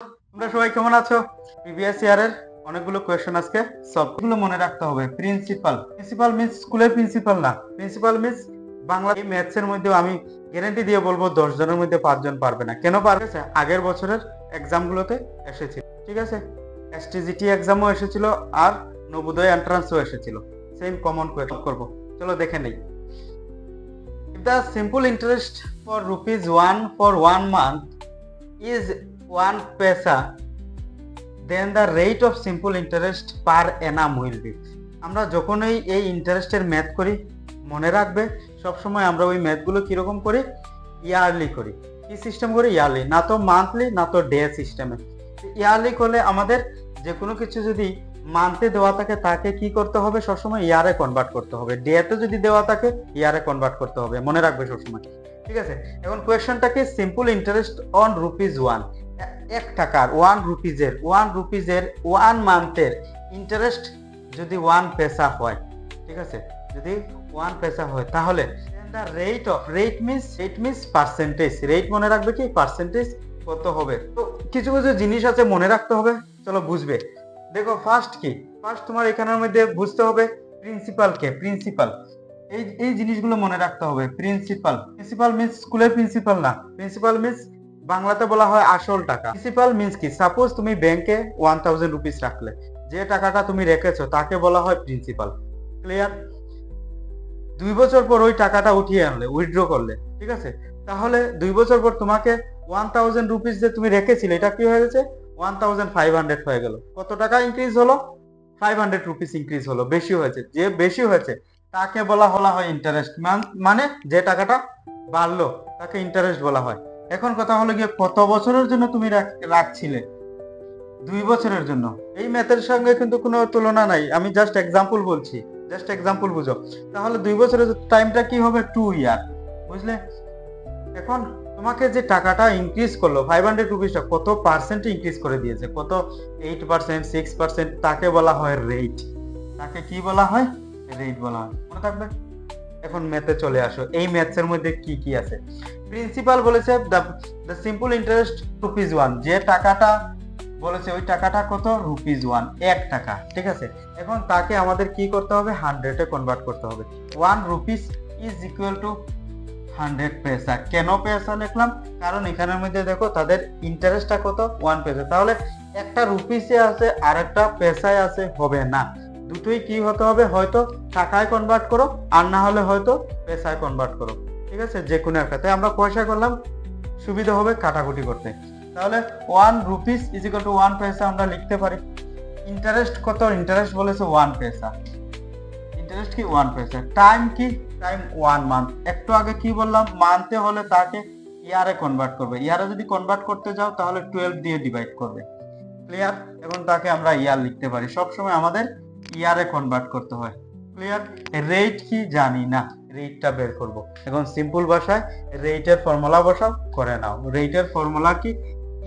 তোমরা সবাই কেমন আছো? প্রিভিয়াস ইয়ারের অনেকগুলো কোয়েশ্চেন আজকে সলভ গুলো মনে রাখতে হবে। প্রিন্সিপাল মিন্স স্কুলের প্রিন্সিপাল না, প্রিন্সিপাল মিন্স বাংলা। এই ম্যাথস এর মধ্যে আমি গ্যারান্টি দিয়ে বলবো 10 জনের মধ্যে 5 জন পারবে না। কেন পারবে? আগের বছরের এক্সাম গুলোতে এসেছিল, ঠিক আছে? এসটিজিটি এক্সামও এসেছিল আর নবোদয় এন্ট্রান্সও এসেছিল। সেম কমন কোয়েশ্চন করব, চলো দেখে নেই। If the simple interest for rupees 1 for 1 month is 1 paisa, then the rate of simple interest per annum will be. আমরা যখনই এই ইন্টারেস্টের ম্যাথ করি, মনে রাখবে সবসময় আমরা ওই ম্যাথগুলো কিরকম করি, ইয়ারলি করি। কি সিস্টেম করি? ইয়ারলি, না তো মান্থলি না তো ডে সিস্টেমে। ইয়ারলি করলে আমাদের যে কোনো কিছু যদি মান্থে দেওয়া থাকে তাকে কি করতে হবে? সবসময় ইয়ারে কনভার্ট করতে হবে। ডেতে যদি দেওয়া থাকে ইয়ারে কনভার্ট করতে হবে, মনে রাখবে সবসময়, ঠিক আছে? এখন কোয়েশ্চনটা কি? সিম্পল ইন্টারেস্ট অন রুপিজ 1, 1 টাকার 1 রুপিজের 1 মান্থের ইন্টারেস্ট যদি 1 পয়সা হয়, ঠিক আছে? যদি 1 পয়সা হয় তাহলে the rate means percentage. Rate মনে রাখবে কি? পার্সেন্টেজ কত হবে। তো কিছু কিছু জিনিস আছে মনে রাখতে হবে, চলো বুঝবে। দেখো ফার্স্ট তোমার এখানের মধ্যে বুঝতে হবে প্রিন্সিপাল। এই জিনিসগুলো মনে রাখতে হবে। প্রিন্সিপাল মিন্স স্কুলের প্রিন্সিপাল না, প্রিন্সিপাল মিন্স বাংলাতে বলা হয় আসল টাকা। প্রিন্সিপাল মিন্স কি? সাপোজ তুমি ব্যাংকে 1000 রুপিস রাখলে, যে টাকাটা তুমি রেখেছো তাকে বলা হয় প্রিন্সিপাল। ক্লিয়ার? 2 বছর পর ওই টাকাটা উঠিয়ে আনলে, উইথড্র করলে, ঠিক আছে? তাহলে 2 বছর পর তোমাকে 1000 রুপিস যে তুমি রেখেছিলে এটা কি হয়ে গেছে? 1500 হয়ে গেল। কত টাকা ইনক্রিজ হলো? 500 রুপিস ইনক্রিজ হলো, বেশি হয়েছে। যে বেশি হয়েছে তাকে বলা হয় ইন্টারেস্ট। মানে যে টাকাটা বাড়লো তাকে ইন্টারেস্ট বলা হয়। এখন কথা হলো গিয়ে কত বছরের জন্য তুমি রাখছিলে? 2 বছরের জন্য। এই ম্যাথের সঙ্গে কিন্তু কোনো তুলনা নাই, আমি জাস্ট এক্সাম্পল বলছি, জাস্ট এক্সাম্পল বুঝো। তাহলে 2 বছরের টাইমটা কি হবে? 2 ইয়ার, বুঝলে? এখন তোমাকে যে টাকাটা ইনক্রিজ করলো 500 রুপিসটা কত পার্সেন্ট ইনক্রিজ করে দিয়েছে? কত? 8%, 6%, তাকে বলা হয় রেট। তাকে কি বলা হয়? রেট বলা হয়, মনে থাকবে। এখন ম্যাথে চলে আসো। এই ম্যাথসের মধ্যে কি কি আছে? প্রিন্সিপাল বলেছে দ্য সিম্পল ইন্টারেস্ট রুপিজ 1, যে টাকাটা বলেছে ওই টাকাটা কত? রুপিজ 1, 1 টাকা, ঠিক আছে? এখন তাকে আমাদের কি করতে হবে? 100 এ কনভার্ট করতে হবে। 1 রুপিস ইজ ইকুয়াল টু 100 পয়সা। কেন পয়সা লিখলাম? কারণ এখানের মধ্যে দেখো তাদের ইন্টারেস্টটা কত? 1 পয়সা। তাহলে একটা রুপিসে আছে আর একটা পয়সায় আছে, হবে না। দুটোই কি হতে হবে? হয়তো টাকায় কনভার্ট করো আর না হলে হয়তো পয়সায় কনভার্ট করো, ঠিক আছে? যে কোনো একটা। তাই আমরা পয়সা করলাম, সুবিধা হবে কাটাকুটি করতে। তাহলে 1 রুপিস ইজ ইকুয়াল টু 1 পয়সা আমরা লিখতে পারি। ইন্টারেস্ট কত? ইন্টারেস্ট বলেছে 1 পয়সা। ইন্টারেস্ট কি? 1 পয়সা। টাইম কি? Time 1 month. একটু আগে কি বললাম? মান্থে হলে তাকে ইয়ারে কনভার্ট করবে। ইয়ারে যদি কনভার্ট করতে যাও তাহলে 12 দিয়ে ডিভাইড করবে। ক্লিয়ার? এখন তাকে আমরা ইয়ার লিখতে পারি। সবসময় আমাদের ইয়ারে কনভার্ট করতে হয়। ক্লিয়ার? রেট কি? জানি না, রেটটা বের করব। এখন সিম্পল ভাষায় রেটের ফর্মুলা বসাও, করে নাও। রেটের ফর্মুলা কি?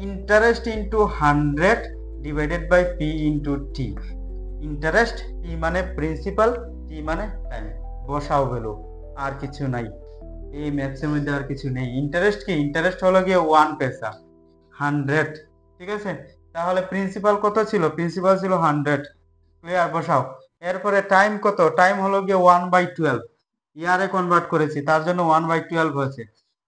Interest into 100 divided by P into T. Interest, P মানে প্রিন্সিপাল, টি মানে টাইম। বসাও ভ্যালু, আর কিছু নাই এই ম্যাথসের মধ্যে, আর কিছু নেই। ইন্টারেস্ট কি? ইন্টারেস্ট হলো গিয়ে 1 পয়সা, 100, ঠিক আছে? তাহলে প্রিন্সিপাল কত ছিল? প্রিন্সিপাল ছিল 100। ক্লিয়ার? বসাও। এরপরে টাইম কত? টাইম হলো গিয়ে 1/12, ইয়ারে কনভার্ট করেছি তার জন্য 1/12 হয়েছে।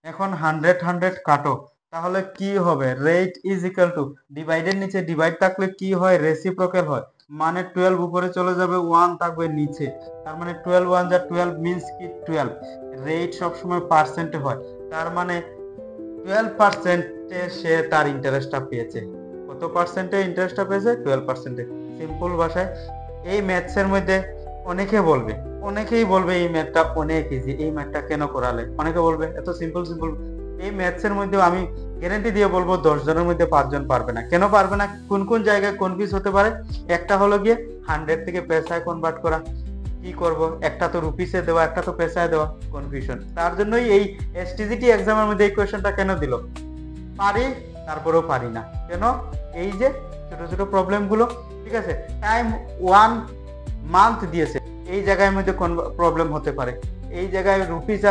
এখন 100 কাটো, তাহলে কি হবে? রেট ইজ ইকুয়াল টু, ডিভাইডের নিচে ডিভাইড থাকলে কি হয়? রেসিপ্রোকাল হয়। মানে 12 উপরে চলে যাবে, 1 থাকবে নিচে। তার মানে 12 1 যা 12 মিন্স কি? 12। রেট সবসময় পার্সেন্টে হয়, তার মানে 12%-এ সে তার ইন্টারেস্টটা পেয়েছে। কত পার্সেন্টে ইন্টারেস্টটা পেয়েছে? 12%-এ। সিম্পল ভাষায় এই ম্যাথসের মধ্যে অনেকেই বলবে এই ম্যাথটা অনেক ইজি, এই ম্যাথটা কেন করালে? অনেকে বলবে এত সিম্পল। এই ম্যাথসের মধ্যে আমি গ্যারান্টি দিয়ে বলবো 10 জনের মধ্যে 5 জন পারবে না। কেন পারবে না? কোন কোন জায়গায় কনফিউজ হতে পারে? একটা হলো গিয়ে 100 থেকে পয়সায় কনভার্ট করা। কি করব? একটা তো রুপিসে দেওয়া, একটা তো পয়সায় দেওয়া, কনফিউশন। তার জন্যই এই এসটিজিটি এক্সামের মধ্যে এই কোয়েশ্চেনটা কেন দিল? পারি, তারপরেও পারি না। কেন? এই যে ছোট ছোট প্রবলেম গুলো, ঠিক আছে? টাইম 1 মান্থ দিয়েছে, এই জায়গার মধ্যে কোন প্রবলেম হতে পারে? এই জায়গায় রুপিস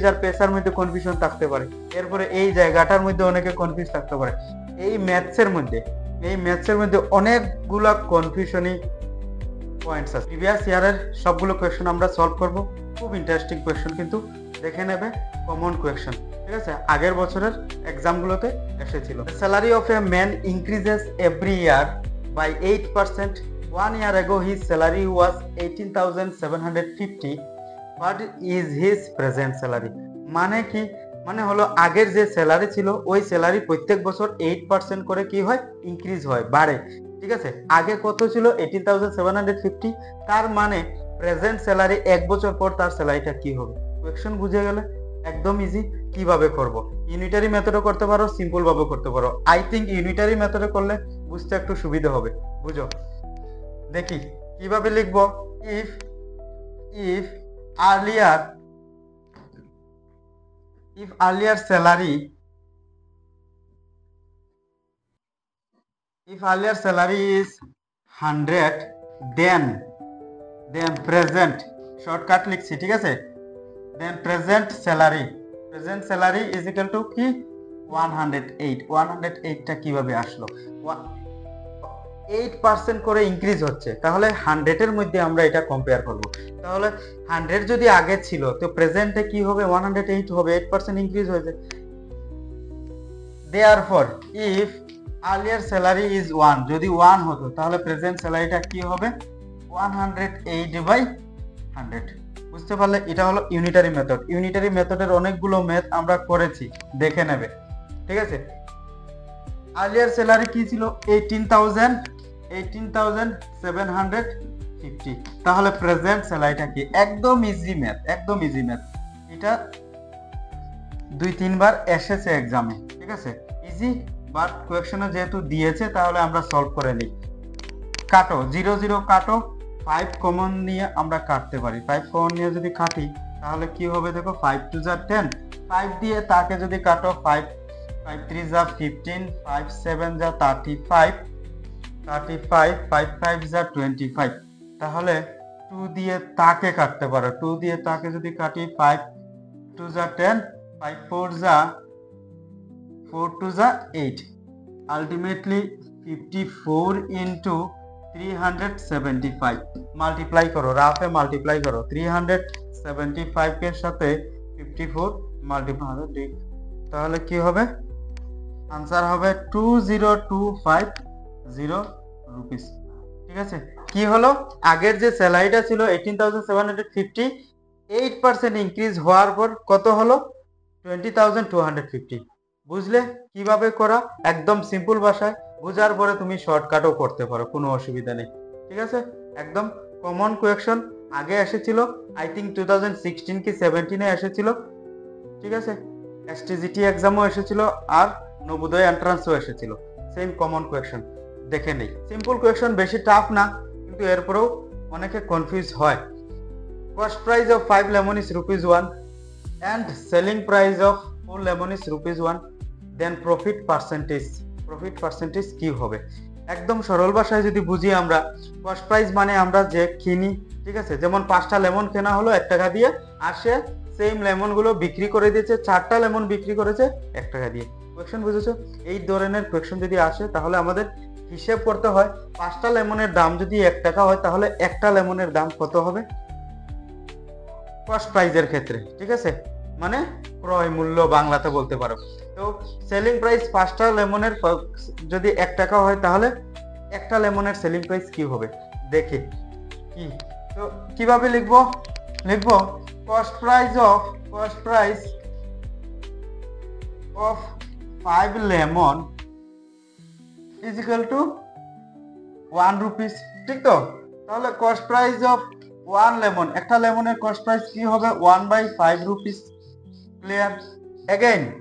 আর পয়সার মধ্যে কনফিউশন থাকতে পারে। এরপরে এই জায়গাটার মধ্যে অনেকে কনফিউজ থাকতে পারে। এই ম্যাথসের মধ্যে অনেকগুলা কনফিউশনই পয়েন্টস আছে। প্রিভিয়াস ইয়ারের সবগুলো কোয়েশ্চন আমরা সলভ করব। খুব ইন্টারেস্টিং কোয়েশ্চন, কিন্তু দেখে নেবে কমন কোয়েশ্চন, ঠিক আছে, আগের বছরের এক্সামগুলোতে এসেছিল। Salary of a man increases every year by 8%. 1 year ago his salary was 18,750. What is his present salary? মানে কি? মানে হলো আগের যে স্যালারি ছিল ওই স্যালারি প্রত্যেক বছর 8% করে কি হয়, ইনক্রিজ হয়, বাড়ে, ঠিক আছে। আগে কত ছিল? 18,750। তার মানে প্রেজেন্ট স্যালারি এক বছর পর তার স্যালারিটা কি হবে। কোয়েশ্চন বুঝে গেলে একদম ইজি। কিভাবে করব? ইউনিটারি মেথডে করতে পারো, সিম্পল ভাবে করতে পারো। আই থিংক ইউনিটারি মেথডে করলে বুঝতে একটু সুবিধা হবে। বুঝো, দেখি কিভাবে লিখবো। If if earlier salary is 100, then present shortcut লিখছি, ঠিক আছে, then present salary is equal to কি 108 টা কিভাবে আসলো? 8% করে ইনক্রিজ হচ্ছে, তাহলে 100 এর মধ্যে আমরা এটা কম্পেয়ার করব। তাহলে 100 যদি আগে ছিল তো প্রেজেন্টে কি হবে? 108 হবে, 8% ইনক্রিজ হয়েছে। Therefore if earlier salary is 1, যদি 1 হতো তাহলে প্রেজেন্ট স্যালারিটা কি হবে? 108/100। বুঝতে পারলে? এটা হলো ইউনিটারি মেথড। ইউনিটারি মেথডের অনেকগুলো ম্যাথ আমরা করেছি, দেখে নেবে, ঠিক আছে। আর্লিয়ার স্যালারি কি ছিল? 18,750। তাহলে প্রেজেন্ট স্যালারিটা কি? একদম ইজি ম্যাথ। এটা 2-3 বার এসেছে এক্সামে, ঠিক আছে, ইজি। বাট কোয়েশ্চনে যেহেতু দিয়েছে তাহলে আমরা সলভ করে নিই। কাটো, 0 0 কাটো, 5 কমন নিয়ে আমরা কাটতে পারি। 5 কমন নিয়ে যদি কাটি তাহলে কি হবে? দেখো, 5 2 যা 10, 5 দিয়ে তাকে যদি কাটো, 5 3 যা 15, 5 7 যা 35, 5 5 যা 25। তাহলে 2 দিয়ে তাকে কাটতে পারো। 2 দিয়ে তাকে যদি কাটি, 5 2 যা 10, 5 4 2 যা 8। আলটিমেটলি 54 ইন্টু 375 মাল্টিপ্লাই করো, রাফে মাল্টিপ্লাই করো। 375 এর সাথে 54 মাল্টিপ্লাই, তাহলে কি হবে? আনসার হবে 20,250 রুপিস, ঠিক আছে। কি হলো? আগের যে স্যালারিটা ছিল 18,750, 8% ইনক্রিজ হওয়ার পর কত হলো? 20,250। বুঝলে কিভাবে করা? একদম সিম্পল ভাষায় বোঝার পরে তুমি শর্টকাটও করতে পারো, কোনো অসুবিধা নেই, ঠিক আছে। একদম কমন কোয়েশ্চন আগে এসেছিল, আই থিঙ্ক 2016 কি 17 এ এসেছিল, ঠিক আছে। এসটিজিটি এক্সামও এসেছিল আর নবোদয় এন্ট্রান্সও এসেছিল, সেম কমন কোয়েশ্চন। দেখে নেই, সিম্পল কোয়েশ্চন, বেশি টাফ না, কিন্তু এরপরেও অনেকে কনফিউজ হয়। Cost price of 5 lemon is ₹1 and selling price of 4 lemon is ₹1, then profit percentage কি হবে? একদম সরল ভাষায় যদি বুঝি আমরা, কস্ট প্রাইস মানে আমরা যে কিনি, ঠিক আছে, যেমন 5টা লেমন কেনা হলো 1 টাকা দিয়ে, আর সে সেম লেমন গুলো বিক্রি করে দিয়েছে, 4টা লেমন বিক্রি করেছে 1 টাকা দিয়ে। কোয়েশ্চন বুঝেছো? এই ধরনের কোয়েশ্চন যদি আসে তাহলে আমাদের হিসেব করতে হয়, 5টা লেমনের দাম যদি 1 টাকা হয় তাহলে একটা লেমনের দাম কত হবে কস্ট প্রাইজের ক্ষেত্রে, ঠিক আছে, মানে ক্রয় মূল্য বাংলাতে বলতে পারো। তো সেলিং প্রাইস 5টা লেমনের যদি 1 টাকা হয় তাহলে একটা লেমনের সেলিং প্রাইস কি হবে দেখি কি। তো কিভাবে লিখবো? Cost price of 5 lemon is equal two 1 rupees, ঠিক তো? তাহলে কস্ট প্রাইস অফ 1 লেমন, একটা লেমনের কস্ট প্রাইস কি হবে? 1/5 rupees. Clear? again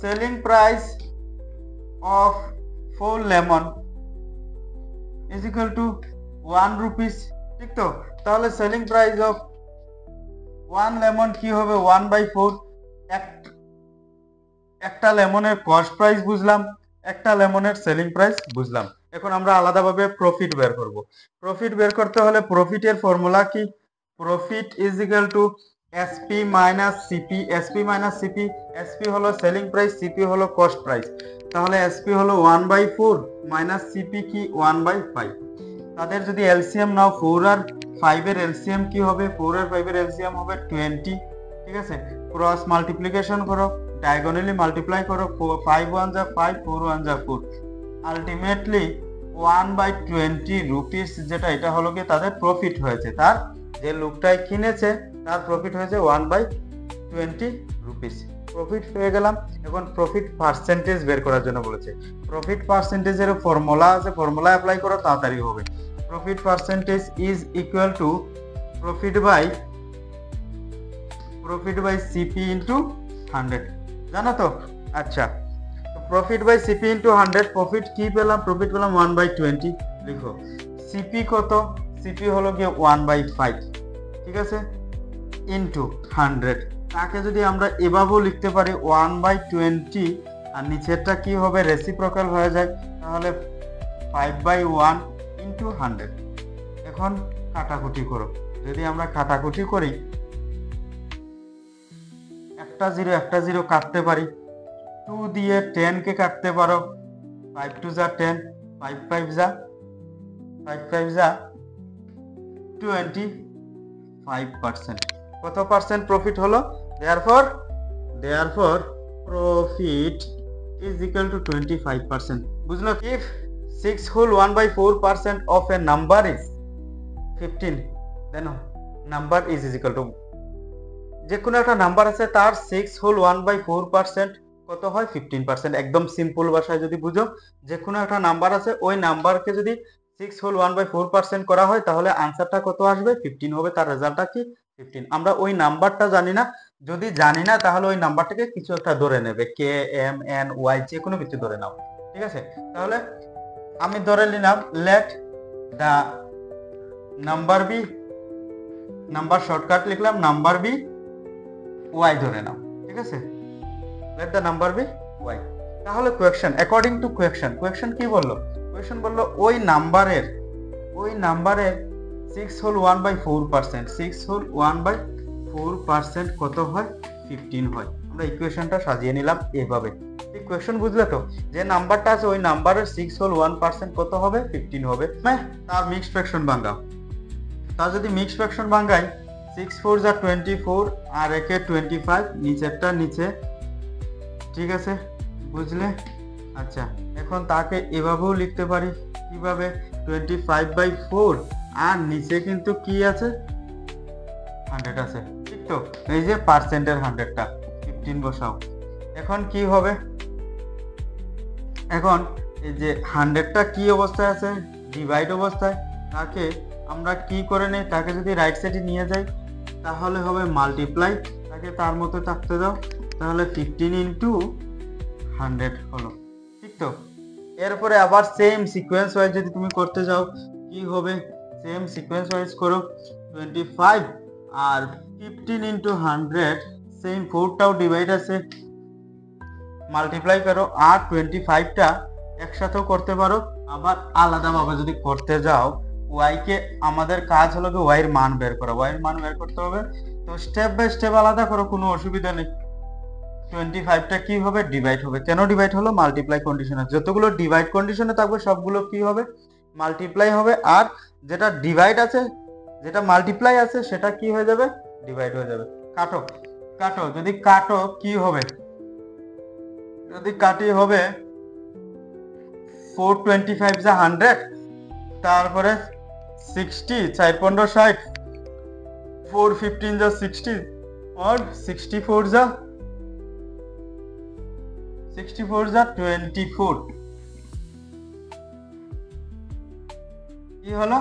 selling price of 4 lemon is equal to 1 rupees, ঠিক তো? তাহলে সেলিং প্রাইস অফ 1 লেমন কি হবে? 1/4। একটা লেমনের কস্ট প্রাইস বুঝলাম, একটা লেমনের সেলিং প্রাইস বুঝলাম। এখন আমরা আলাদাভাবে প্রফিট বের করব। প্রফিট বের করতে হলে প্রফিটের ফর্মুলা কি? Profit is equal two SP minus CP, SP minus CP, SP হলো সেলিং প্রাইস, সিপি হলো কস্ট প্রাইস। তাহলে এসপি হলো 1/4 মাইনাস সিপি কি 1/5। তাদের যদি এলসিএম নাও 4 আর 5 এর এলসিএম কি হবে, 4 আর 5 এর এলসিএম হবে 20। ঠিক আছে, ক্রস মাল্টিপ্লিকেশন করো, ডায়াগোনালি মাল্টিপ্লাই করো, 5 1 যা 5, 4 1 যা 4, আলটিমেটলি 1/20 রুপিস, যেটা এটা হলো কি তাদের প্রফিট হয়েছে। তার যে লোকটাই কিনেছে তার প্রফিট হয়েছে 1/20 রুপিস। প্রফিট পেয়ে গেলাম। এখন প্রফিট পার্সেন্টেজ বের করার জন্য বলেছে। প্রফিট পার্সেন্টেজের ফর্মুলা আছে, ফর্মুলা অ্যাপ্লাই করো, তাড়াতাড়ি হবে। Profit percentage is equal to profit by CP into 100, জানো তো? আচ্ছা, profit by CP into 100, profit কি পেলাম? প্রফিট পেলাম 1/20। লিখো সিপি কত? সিপি হলো গিয়ে 1/5, ঠিক আছে, ইন্টু 100। তাকে যদি আমরা এভাবেও লিখতে পারি 1/20, আর নিচেরটা কি হবে, রেসিপ্রোকাল হয়ে যায়, তাহলে 5/1 ইন্টু 100। এখন কাটাকুটি করো। যদি আমরা কাটাকুটি করি, একটা জিরো কাটতে পারি, 2 দিয়ে 10 কে কাটতে পারো, 5 2 যা 10, 5 5 যা 25%। কত পার্সেন্ট প্রফিট হলো? Therefore profit is equal two 25%। বুঝলো? If 6 whole 1/4% of a number is 15, then number is equal to, যে কোনো একটা নাম্বার আছে তার 6 whole 1/4% কত হয়? 15%। একদম সিম্পল ভাষায় যদি বুঝো, যে কোনো একটা নাম্বার আছে, ওই নাম্বারকে যদি 6 whole 1/4% করা হয় তাহলে আনসারটা কত আসবে? 15 হবে। তার রেজাল্টটা কি? 15। আমরা ওই নাম্বারটা জানি না, যদি জানি না তাহলে ওই নাম্বারটাকে কিছু একটা ধরে নেবে, কে এম এন ওয়াই, যে কোনো কিছু ধরে নাও, ঠিক আছে? তাহলে আমি ধরে নিলাম late the number B, number shortcut লিখলাম নাম্বার বি ওয়াই ধরে নাও, ঠিক আছে? Late the number B Y. তাহলে কোয়েকশন, অ্যাকর্ডিং টু কোয়েকশন কি বললো? কোয়েকশন বললো ওই নাম্বারের 6 whole 1/4%, 6 whole 1/4% কত হয়? 15 হয়। আমরা ইকুয়েশনটা সাজিয়ে নিলাম এভাবে। এই কোয়েকশন বুঝলে তো? যে নাম্বারটা আছে ওই নাম্বারের 6 whole 1% কত হবে? 15 হবে। তার মিক্সড ফ্র্যাকশন ভাঙাও। তার যদি মিক্সড ফ্র্যাকশন ভাঙাই, 6 4 যা 24, আর একে 25, নিচেরটা নিচে, ঠিক আছে? বুঝলে? আচ্ছা, এখন তাকে এভাবেও লিখতে পারি, কিভাবে? 25/4, আর নিচে কিন্তু কি আছে? 100 আছে, ঠিক তো? এই যে পার্সেন্টের 100টা 15 বসাও। এখন কি হবে? এখন এই যে 100টা কি অবস্থায় আছে? ডিভাইড অবস্থায়। তাকে আমরা কি করে নেই? তাকে যদি রাইট সাইডে নিয়ে যাই তাহলে হবে মাল্টিপ্লাই, তাকে তার মতো থাকতে দাও, তাহলে 15 ইন্টু 100 হলো, ঠিক তো? এরপরে আবার সেম সিকোয়েন্স ওয়াইজ যদি তুমি করতে যাও, কি হবে? সেম সিকোয়েন্স ওয়াইজ করো, 25 আর 15 ইন্টু 100, সেম 4টাও ডিভাইড আছে, মাল্টিপ্লাই করো, আর 25টা একসাথেও করতে পারো। আবার আলাদাভাবে যদি করতে যাও, ওয়াই কে, আমাদের কাজ হলো কি ওয়াই এর মান বের করা, ওয়াই এর মান বের করতে হবে। তো স্টেপ বাই স্টেপ আলাদা করো, কোনো অসুবিধা নেই। 25টা কি হবে? ডিভাইড হবে। কেন ডিভাইড হলো? মাল্টিপ্লাই কন্ডিশনে। যতগুলো ডিভাইড কন্ডিশনে থাকবে সবগুলো কি হবে? মাল্টিপ্লাই হবে। আর যেটা ডিভাইড আছে, যেটা মাল্টিপ্লাই আছে, সেটা কি হয়ে যাবে? ডিভাইড হয়ে যাবে। কাটো, যদি কাটো কি হবে? যদি কাটি হবে 425 যা 100, তারপরে 60 4 15 60, 415 যা 60, और 64 যা 24 কি হলো?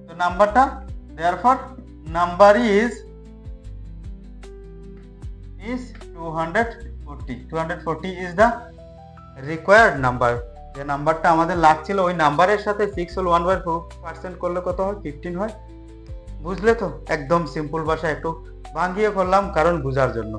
তো নাম্বারটা, therefore number is 240 is the required number. যে নাম্বারটা আমাদের লাগছিল ওই নাম্বারের সাথে 6 whole 1/4% করলে কত হয়? 15 হয়। বুঝলে তো? একদম সিম্পল ভাষা, একটু ভাঙিয়ে করলাম কারণ বোঝার জন্য।